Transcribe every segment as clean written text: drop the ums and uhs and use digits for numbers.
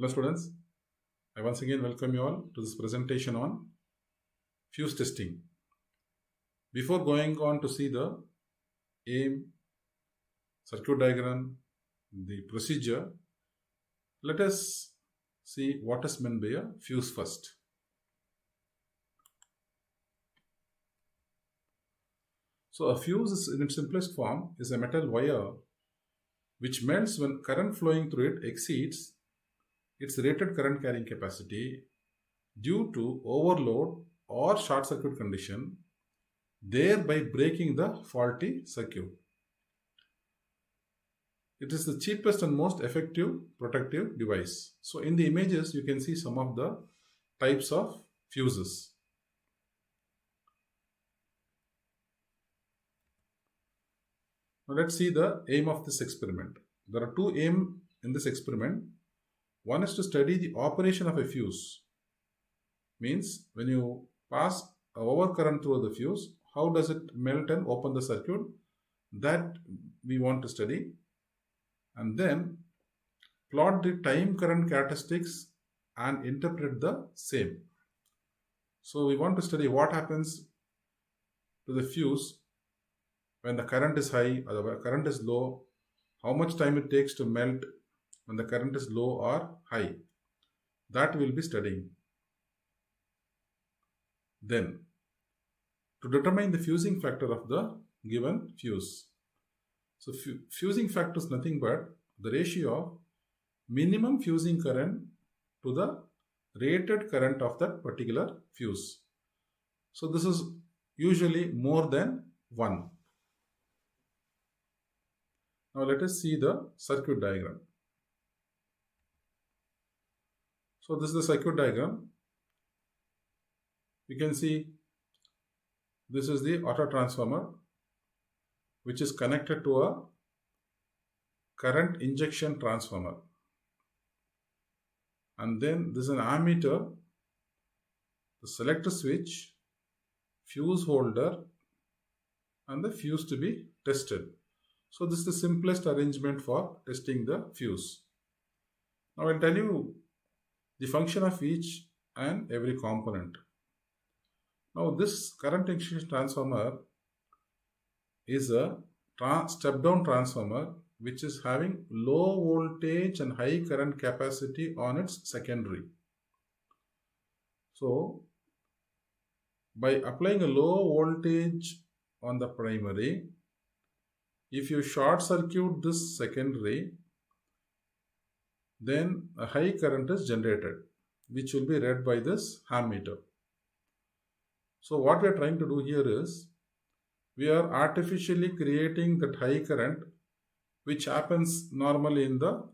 Hello students, I once again welcome you all to this presentation on fuse testing. Before going on to see the aim, circuit diagram, the procedure, let us see what is meant by a fuse first. So a fuse is, in its simplest form, is a metal wire which melts when current flowing through it exceeds its rated current carrying capacity due to overload or short circuit condition, thereby breaking the faulty circuit. It is the cheapest and most effective protective device. So in the images, you can see some of the types of fuses. Now let's see the aim of this experiment. There are two aims in this experiment. One is to study the operation of a fuse. Means when you pass a overcurrent through the fuse, how does it melt and open the circuit? That we want to study. And then plot the time current characteristics and interpret the same. So we want to study what happens to the fuse when the current is high or the current is low, how much time it takes to melt when the current is low or high. That we'll be studying. Then, to determine the fusing factor of the given fuse. So fusing factor is nothing but the ratio of minimum fusing current to the rated current of that particular fuse. So this is usually more than 1. Now let us see the circuit diagram. So this is the circuit diagram. You can see this is the auto transformer which is connected to a current injection transformer. And then this is an ammeter, the selector switch, fuse holder, and the fuse to be tested. So this is the simplest arrangement for testing the fuse. Now I'll tell you the function of each and every component. Now this current injection transformer is a step-down transformer which is having low voltage and high current capacity on its secondary. So by applying a low voltage on the primary, if you short circuit this secondary, then a high current is generated, which will be read by this ammeter. So what we are trying to do here is, we are artificially creating that high current, which happens normally in the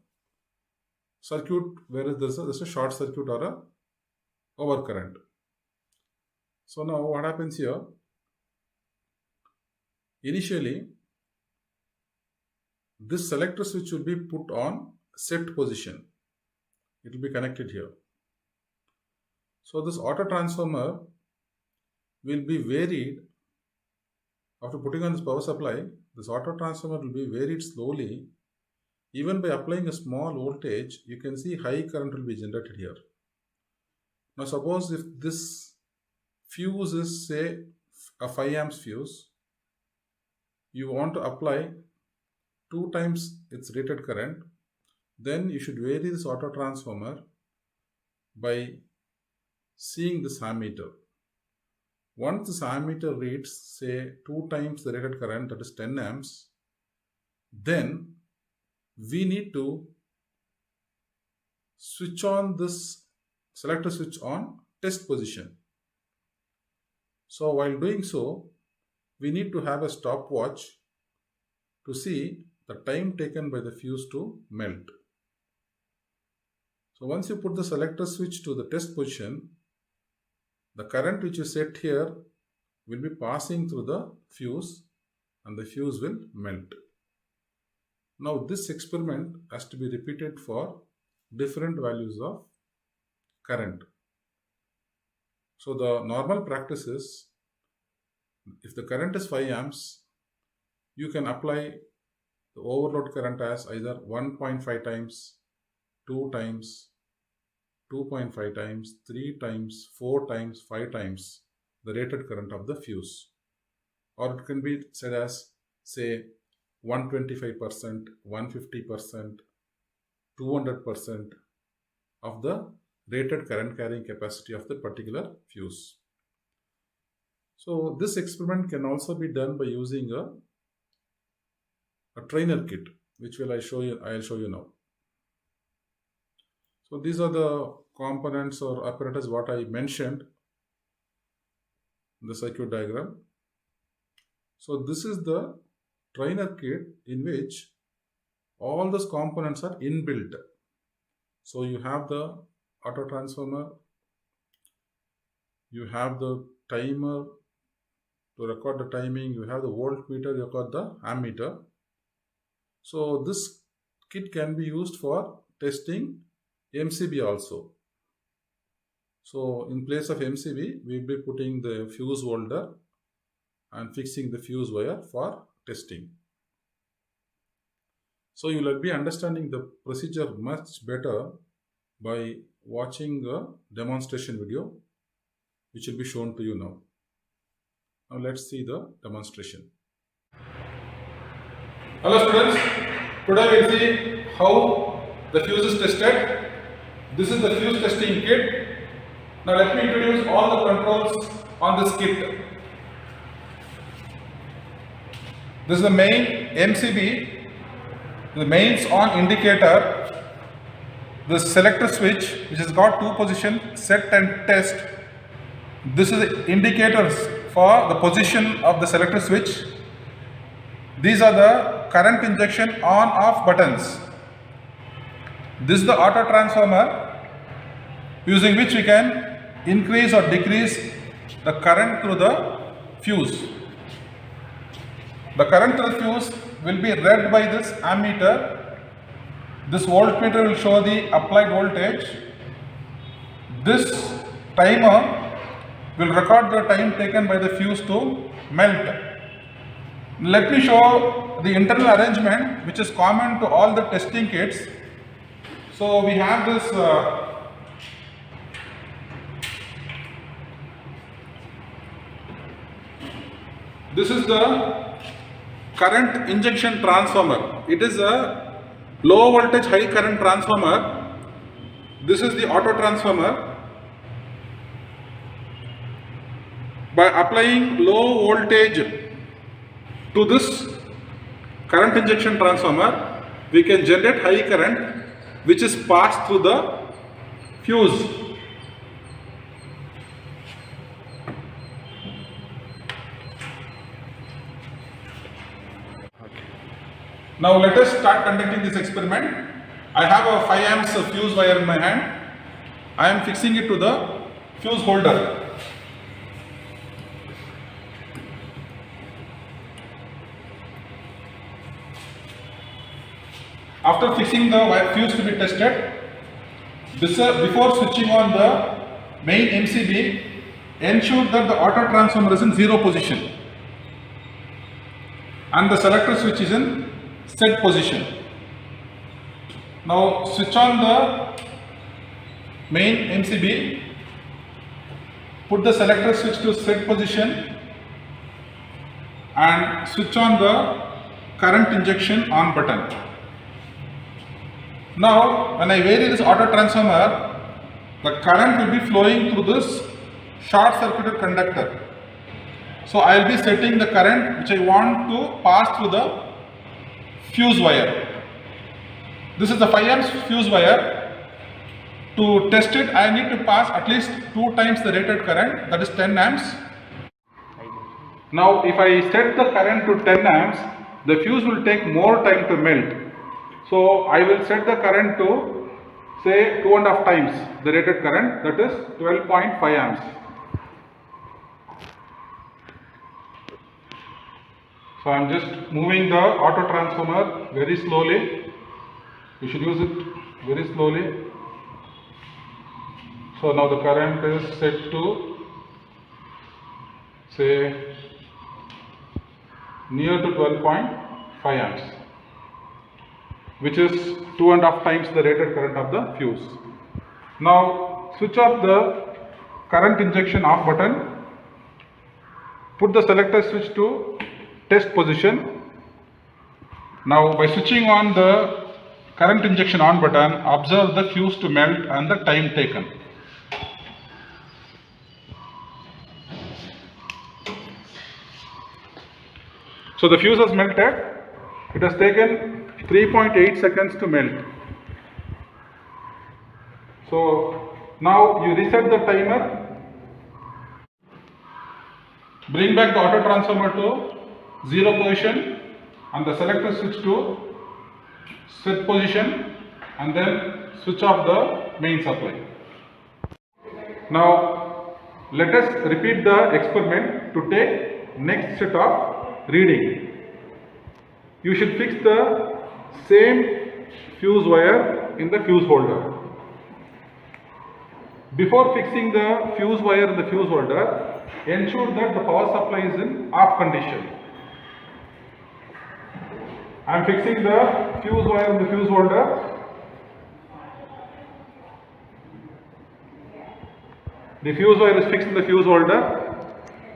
circuit where there's a short circuit or a overcurrent. So now what happens here? Initially, this selector switch will be put on set position. It will be connected here. So this auto transformer will be varied. After putting on this power supply, this auto transformer will be varied slowly. Even by applying a small voltage, you can see high current will be generated here. Now suppose if this fuse is, say, a 5 amps fuse, you want to apply 2 times its rated current, then you should vary this auto transformer by seeing this ammeter. Once this ammeter reads, say, 2 times the rated current, that is 10 amps, then we need to switch on this selector switch on test position. So while doing so, we need to have a stopwatch to see the time taken by the fuse to melt. So once you put the selector switch to the test position, the current which you set here will be passing through the fuse and the fuse will melt. Now this experiment has to be repeated for different values of current. So the normal practice is, if the current is 5 amps, you can apply the overload current as either 1.5 times, 2 times, 2.5 times, 3 times, 4 times, 5 times the rated current of the fuse. Or it can be said as, say, 125%, 150%, 200% of the rated current carrying capacity of the particular fuse. So this experiment can also be done by using a trainer kit, which I'll show you now. So these are the components or apparatus what I mentioned in the circuit diagram. So this is the trainer kit in which all those components are inbuilt. So you have the auto transformer, you have the timer to record the timing, you have the voltmeter, you record the ammeter. So this kit can be used for testing MCB also. So in place of MCB, we will be putting the fuse holder and fixing the fuse wire for testing. So you will be understanding the procedure much better by watching a demonstration video which will be shown to you now. Now let's see the demonstration. Hello students, today we will see how the fuse is tested. This is the fuse testing kit. Now let me introduce all the controls on this kit. This is the main MCB, the mains on indicator, the selector switch which has got two positions, set and test. This is the indicators for the position of the selector switch. These are the current injection on off buttons. This is the auto transformer using which we can increase or decrease the current through the fuse. The current through the fuse will be read by this ammeter. This voltmeter will show the applied voltage. This timer will record the time taken by the fuse to melt. Let me show the internal arrangement which is common to all the testing kits. So we have this this is the current injection transformer. It is a low voltage high current transformer. This is the auto transformer. By applying low voltage to this current injection transformer, we can generate high current which is passed through the fuse. Now let us start conducting this experiment. I have a 5 amps fuse wire in my hand. I am fixing it to the fuse holder. After fixing the fuse to be tested, before switching on the main MCB, ensure that the auto transformer is in 0 position and the selector switch is in set position. Now switch on the main MCB, put the selector switch to set position and switch on the current injection on button. Now when I vary this auto transformer, the current will be flowing through this short circuited conductor. So I will be setting the current which I want to pass through the fuse wire. This is the 5 amps fuse wire. To test it, I need to pass at least 2 times the rated current, that is 10 amps. Now if I set the current to 10 amps, the fuse will take more time to melt. So I will set the current to say 2.5 times the rated current, that is 12.5 amps. So I am just moving the auto transformer very slowly. You should use it very slowly. So now the current is set to say near to 12.5 amps, which is 2.5 times the rated current of the fuse. Now switch off the current injection off button. Put the selector switch to test position. Now by switching on the current injection on button, observe the fuse to melt and the time taken. So the fuse has melted. It has taken 3.8 seconds to melt. So now you reset the timer. Bring back the auto transformer to 0 position and the selector switch to set position, and then switch off the main supply. Now let us repeat the experiment to take next set of reading. You should fix the same fuse wire in the fuse holder. Before fixing the fuse wire in the fuse holder, ensure that the power supply is in off condition. I am fixing the fuse wire in the fuse holder. The fuse wire is fixed in the fuse holder.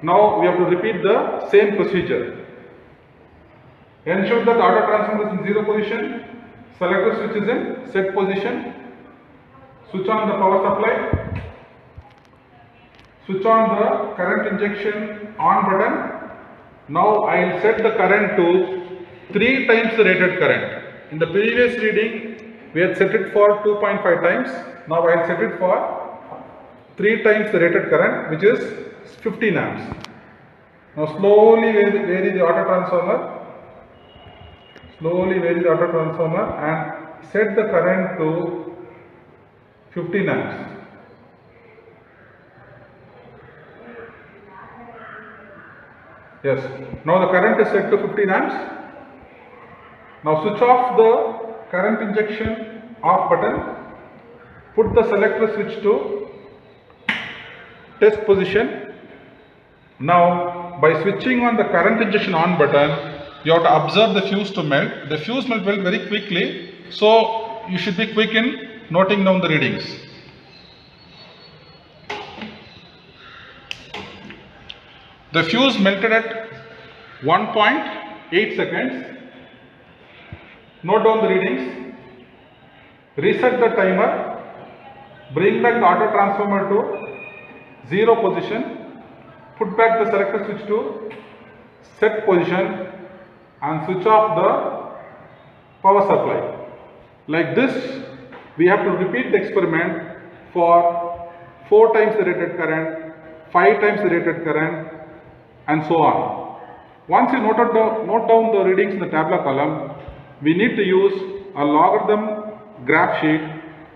Now we have to repeat the same procedure. Ensure that the auto transformer is in 0 position. Selector switch is in set position. Switch on the power supply. Switch on the current injection on button. Now I will set the current to 3 times the rated current. In the previous reading we had set it for 2.5 times. Now I will set it for 3 times the rated current, which is 15 amps. Now slowly vary the auto transformer. Slowly vary the auto transformer and set the current to 15 amps. Yes, now the current is set to 15 amps. Now switch off the current injection off button. Put the selector switch to test position. Now by switching on the current injection on button, you have to observe the fuse to melt. The fuse will melt very quickly, so you should be quick in noting down the readings. The fuse melted at 1.8 seconds. Note down the readings. Reset the timer. Bring back the auto transformer to 0 position. Put back the selector switch to set position and switch off the power supply. Like this, we have to repeat the experiment for 4 times the rated current, 5 times the rated current, and so on. Once you note down the readings in the tabular column, we need to use a logarithm graph sheet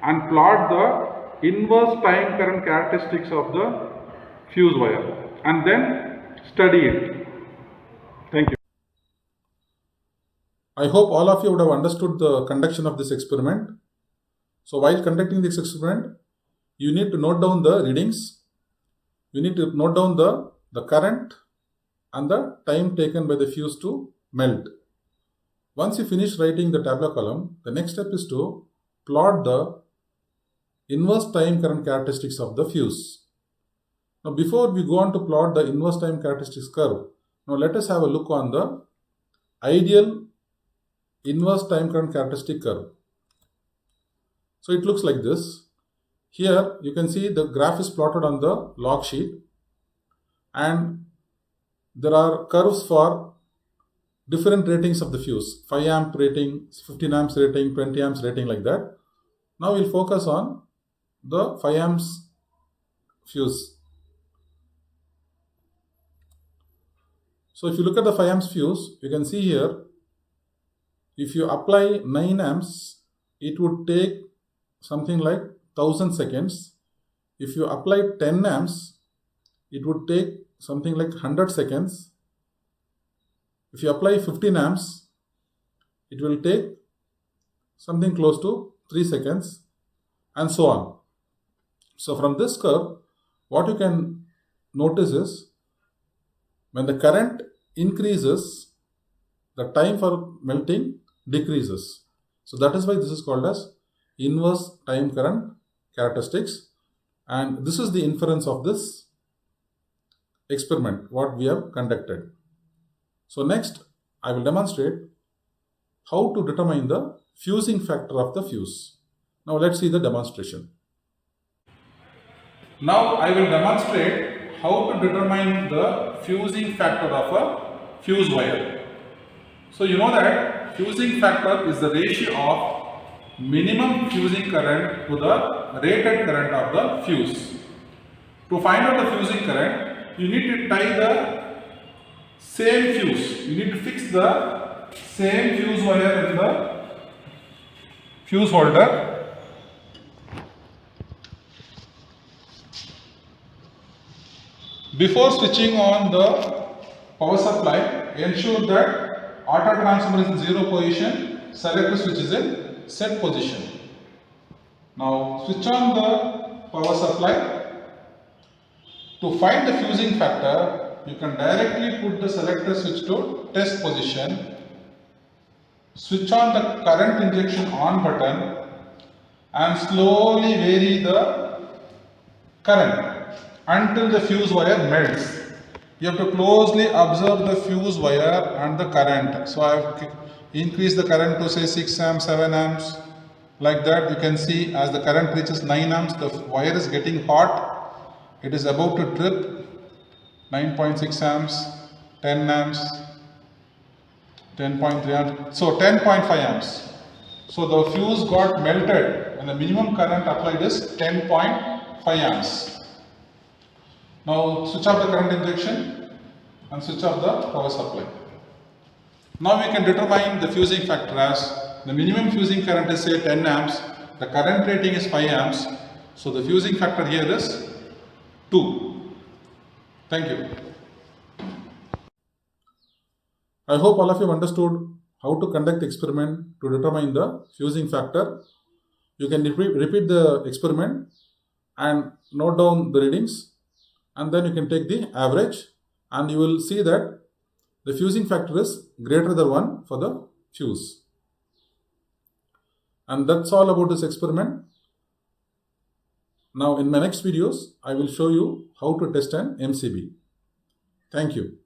and plot the inverse time current characteristics of the fuse wire and then study it. Thank you. I hope all of you would have understood the conduction of this experiment. So while conducting this experiment, you need to note down the readings. You need to note down the current and the time taken by the fuse to melt. Once you finish writing the tabular column, the next step is to plot the inverse time current characteristics of the fuse. Now before we go on to plot the inverse time characteristics curve, now let us have a look on the ideal inverse time current characteristic curve. So it looks like this. Here you can see the graph is plotted on the log sheet and there are curves for different ratings of the fuse, 5 amp rating, 15 amps rating, 20 amps rating, like that. Now we'll focus on the 5 amps fuse. So if you look at the 5 amps fuse, you can see here, if you apply 9 amps, it would take something like 1000 seconds. If you apply 10 amps, it would take something like 100 seconds. If you apply 15 amps, it will take something close to 3 seconds, and so on. So from this curve, what you can notice is when the current increases, the time for melting decreases. So that is why this is called as inverse time current characteristics, and this is the inference of this experiment what we have conducted. So next I will demonstrate how to determine the fusing factor of the fuse. Now let's see the demonstration. Now I will demonstrate how to determine the fusing factor of a fuse wire. So you know that fusing factor is the ratio of minimum fusing current to the rated current of the fuse. To find out the fusing current, you need to tie the same fuse. You need to fix the same fuse wire in the fuse holder. Before switching on the power supply, ensure that auto transformer is in 0 position, selector switch is in set position. Now switch on the power supply. To find the fusing factor, you can directly put the selector switch to test position, switch on the current injection on button and slowly vary the current until the fuse wire melts. You have to closely observe the fuse wire and the current. So I have increased the current to say 6 amps, 7 amps. Like that you can see as the current reaches 9 amps, the wire is getting hot. It is about to trip. 9.6 amps, 10 amps, 10.3 amps, so 10.5 amps. So the fuse got melted and the minimum current applied is 10.5 amps. Now switch off the current injection and switch off the power supply. Now we can determine the fusing factor as the minimum fusing current is say 10 amps, the current rating is 5 amps, so the fusing factor here is 2. Thank you. I hope all of you understood how to conduct the experiment to determine the fusing factor. You can repeat the experiment and note down the readings, and then you can take the average and you will see that the fusing factor is greater than 1 for the fuse. And that's all about this experiment. Now in my next videos, I will show you how to test an MCB. Thank you.